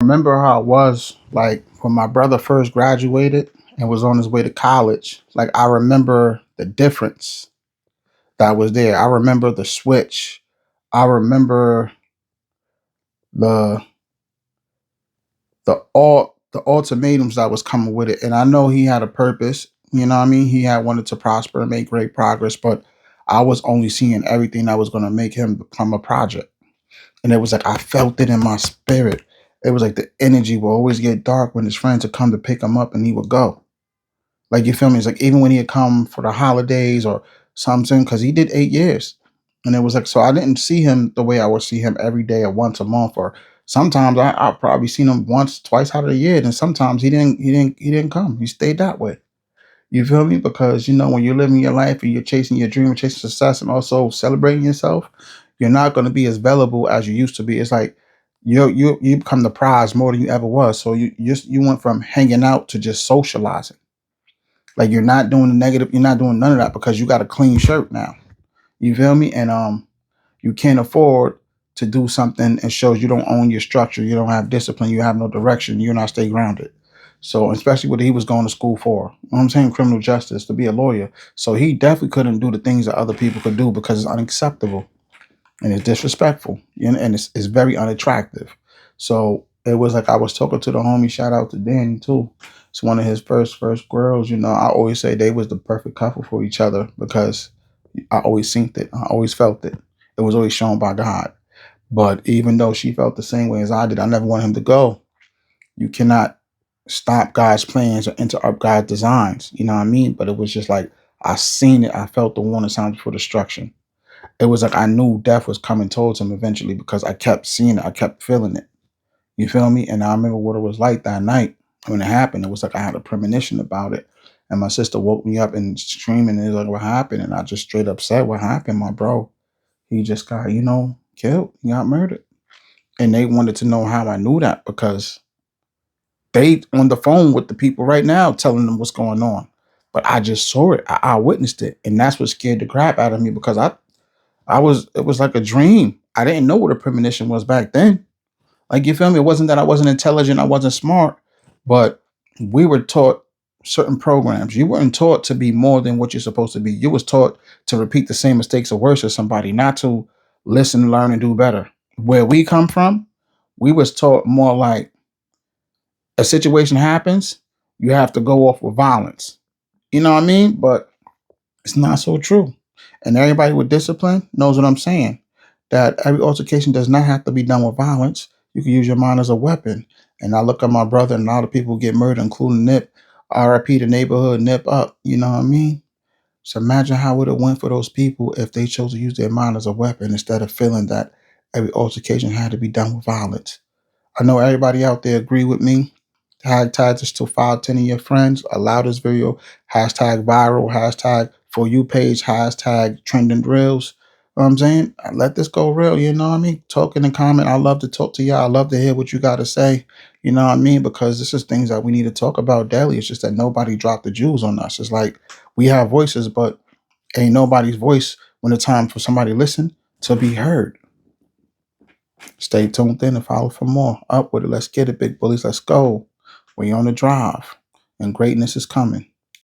Remember how it was like when my brother first graduated and was on his way to college. Like I remember the difference that was there. I remember the switch. I remember the the ultimatums that was coming with it. And I know he had a purpose. You know what I mean? He had wanted to prosper and make great progress, but I was only seeing everything that was going to make him become a project. And it was like I felt it in my spirit. It was like the energy would always get dark when his friends would come to pick him up and he would go. Like you feel me? It's like even when he had come for the holidays or something, because he did 8 years. And it was like so I didn't see him the way I would see him every day or once a month or sometimes I probably seen him once, twice out of the year. And sometimes he didn't come. He stayed that way. You feel me? Because you know when you're living your life and you're chasing your dream and chasing success and also celebrating yourself, you're not going to be as valuable as you used to be. It's like you become the prize more than you ever was. So you went from hanging out to just socializing. Like you're not doing the negative, you're not doing none of that because you got a clean shirt now. You feel me? And you can't afford to do something and shows you don't own your structure, you don't have discipline, you have no direction, you're not stay grounded. So especially what he was going to school for. You know what I'm saying? Criminal justice, to be a lawyer. So he definitely couldn't do the things that other people could do because it's unacceptable and it's disrespectful, you know, and it's very unattractive. So it was like I was talking to the homie. Shout out to Danny too. It's one of his first girls. You know, I always say they was the perfect couple for each other because I always seen it. I always felt it. It was always shown by God. But even though she felt the same way as I did, I never wanted him to go. You cannot stop God's plans or interrupt God's designs. You know what I mean? But it was just like I seen it. I felt the warning signs for destruction. It was like I knew death was coming towards him eventually because I kept seeing it. I kept feeling it. You feel me? And I remember what it was like that night when it happened. It was like I had a premonition about it. And my sister woke me up and screaming. And it was like, what happened? And I just straight up said, what happened, my bro? He just got, killed. He got murdered. And they wanted to know how I knew that because they on the phone with the people right now telling them what's going on. But I just saw it. I witnessed it. And that's what scared the crap out of me because it was like a dream. I didn't know what a premonition was back then. Like you feel me? It wasn't that I wasn't intelligent, I wasn't smart, but we were taught certain programs. You weren't taught to be more than what you're supposed to be. You was taught to repeat the same mistakes or worse as somebody, not to listen, learn, and do better. Where we come from, we was taught more like a situation happens, you have to go off with violence. You know what I mean? But it's not so true. And everybody with discipline knows what I'm saying. That every altercation does not have to be done with violence. You can use your mind as a weapon. And I look at my brother and all the people who get murdered, including Nip, RIP the neighborhood, Nip up. You know what I mean? So imagine how it would have went for those people if they chose to use their mind as a weapon instead of feeling that every altercation had to be done with violence. I know everybody out there agree with me. Tag this to 510 of your friends. Allow this video. Hashtag viral. Hashtag for you page. Hashtag trending reels. You know what I'm saying? Let this go real. You know what I mean? Talk in the comment. I love to talk to y'all. I love to hear what you got to say. You know what I mean? Because this is things that we need to talk about daily. It's just that nobody dropped the jewels on us. It's like we have voices, but ain't nobody's voice when it's time for somebody to listen to be heard. Stay tuned in and follow for more. Up with it. Let's get it, big bullies. Let's go. We on the drive, and greatness is coming.